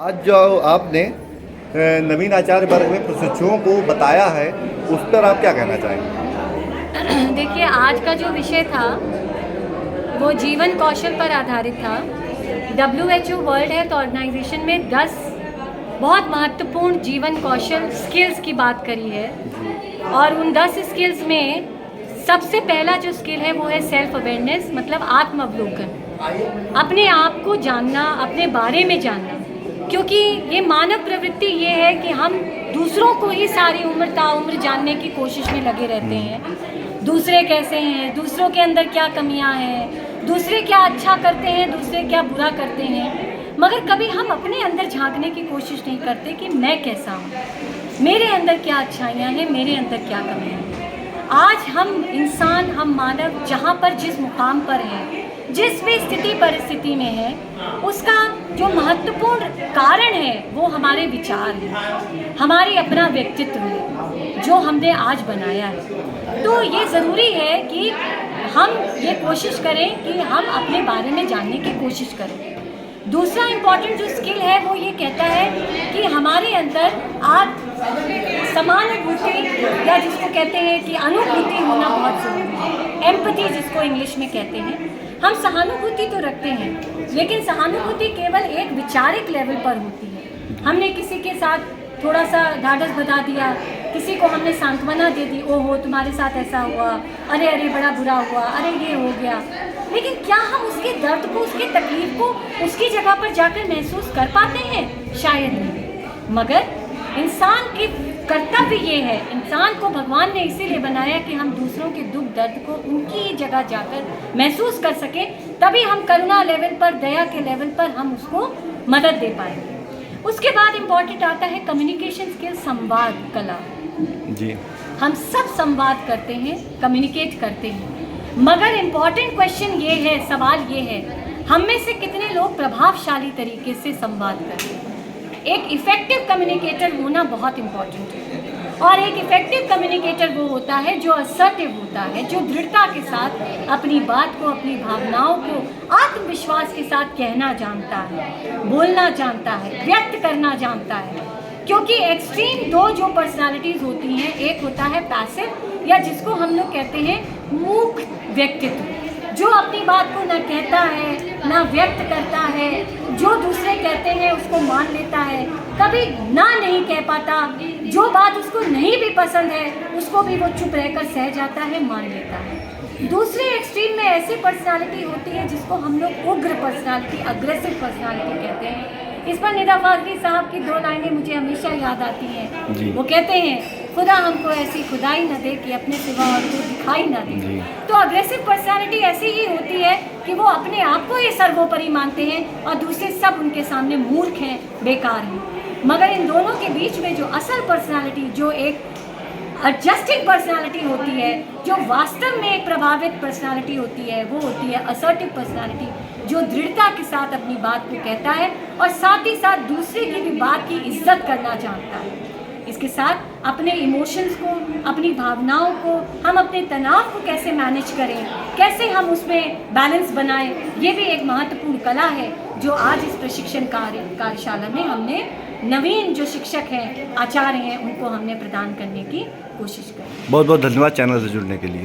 आज जो आपने नवीन आचार्य वर्ग में प्रशिक्षुओं को बताया है, उस पर आप क्या कहना चाहेंगे? देखिए, आज का जो विषय था वो जीवन कौशल पर आधारित था। WHO वर्ल्ड हेल्थ ऑर्गेनाइजेशन में 10 बहुत महत्वपूर्ण जीवन कौशल स्किल्स की बात करी है और उन 10 स्किल्स में सबसे पहला जो स्किल है वो है सेल्फ अवेयरनेस, मतलब आत्म अवलोकन, अपने आप को जानना, अपने बारे में जानना। क्योंकि ये मानव प्रवृत्ति ये है कि हम दूसरों को ही सारी उम्र ताउम्र जानने की कोशिश में लगे रहते हैं। दूसरे कैसे हैं, दूसरों के अंदर क्या कमियां हैं, दूसरे क्या अच्छा करते हैं, दूसरे क्या बुरा करते हैं, मगर कभी हम अपने अंदर झांकने की कोशिश नहीं करते कि मैं कैसा हूँ, मेरे अंदर क्या अच्छाइयाँ हैं, मेरे अंदर क्या कमियाँ हैं। आज हम इंसान, हम मानव जहाँ पर जिस मुकाम पर हैं, जिस भी स्थिति परिस्थिति में है, उसका जो महत्वपूर्ण कारण है वो हमारे विचार हैं, हमारी अपना व्यक्तित्व है जो हमने आज बनाया है। तो ये ज़रूरी है कि हम ये कोशिश करें कि हम अपने बारे में जानने की कोशिश करें। दूसरा इम्पॉर्टेंट जो स्किल है वो ये कहता है कि हमारे अंदर समानुभूति या जिसको कहते हैं कि अनुभूति होना बहुत ज़रूरी है। एम्पैथी जिसको इंग्लिश में कहते हैं। हम सहानुभूति तो रखते हैं, लेकिन सहानुभूति केवल एक विचारिक लेवल पर होती है। हमने किसी के साथ थोड़ा सा ढाढ़स बधा दिया, किसी को हमने सांत्वना दे दी, ओहो तुम्हारे साथ ऐसा हुआ, अरे अरे बड़ा बुरा हुआ, अरे ये हो गया, लेकिन क्या हम उसके दर्द को, उसके तकलीफ को उसकी जगह पर जाकर महसूस कर पाते हैं? शायद नहीं। मगर इंसान की कर्तव्य ये है, इंसान को भगवान ने इसीलिए बनाया कि हम दूसरों के दुख दर्द को उनकी ही जगह जाकर महसूस कर सकें, तभी हम करुणा लेवल पर, दया के लेवल पर हम उसको मदद दे पाएंगे। उसके बाद इम्पॉर्टेंट आता है कम्युनिकेशन स्किल, संवाद कला। जी, हम सब संवाद करते हैं, कम्युनिकेट करते हैं, मगर इम्पॉर्टेंट क्वेश्चन ये है, सवाल ये है, हम में से कितने लोग प्रभावशाली तरीके से संवाद करते हैं? एक इफ़ेक्टिव कम्युनिकेटर होना बहुत इम्पॉर्टेंट है, और एक इफ़ेक्टिव कम्युनिकेटर वो होता है जो असर्टिव होता है, जो दृढ़ता के साथ अपनी बात को, अपनी भावनाओं को आत्मविश्वास के साथ कहना जानता है, बोलना जानता है, व्यक्त करना जानता है। क्योंकि एक्सट्रीम दो जो पर्सनालिटीज़ होती हैं, एक होता है पैसिव या जिसको हम लोग कहते हैं मूक व्यक्तित्व, जो अपनी बात को न कहता है ना व्यक्त करता है, जो दूसरे कहते हैं उसको मान लेता है, कभी ना नहीं कह पाता, जो बात उसको नहीं भी पसंद है उसको भी वो चुप रहकर सह जाता है, मान लेता है। दूसरे एक्सट्रीम में ऐसी पर्सनालिटी होती है जिसको हम लोग उग्र पर्सनालिटी, अग्रेसिव पर्सनालिटी कहते हैं। इस पर निदा फाजली साहब की 2 लाइनें मुझे हमेशा याद आती हैं। वो कहते हैं, खुदा हमको ऐसी खुदाई न दे कि अपने सिवा और को दिखाई न दे। तो अग्रेसिव पर्सनालिटी ऐसी ही होती है कि वो अपने आप को ही सर्वोपरि मानते हैं और दूसरे सब उनके सामने मूर्ख हैं, बेकार हैं। मगर इन दोनों के बीच में जो असल पर्सनालिटी, जो एक एडजस्टिंग पर्सनालिटी होती है, जो वास्तव में एक प्रभावित पर्सनालिटी होती है, वो होती है असर्टिव पर्सनालिटी, जो दृढ़ता के साथ अपनी बात को कहता है और साथ ही साथ दूसरे की भी बात की इज्जत करना जानता है। इसके साथ अपने इमोशंस को, अपनी भावनाओं को, हम अपने तनाव को कैसे मैनेज करें, कैसे हम उसमें बैलेंस बनाएं, ये भी एक महत्वपूर्ण कला है जो आज इस प्रशिक्षण कार्यशाला में हमने नवीन जो शिक्षक हैं, आचार्य हैं, उनको हमने प्रदान करने की कोशिश करी। बहुत बहुत धन्यवाद चैनल से जुड़ने के लिए।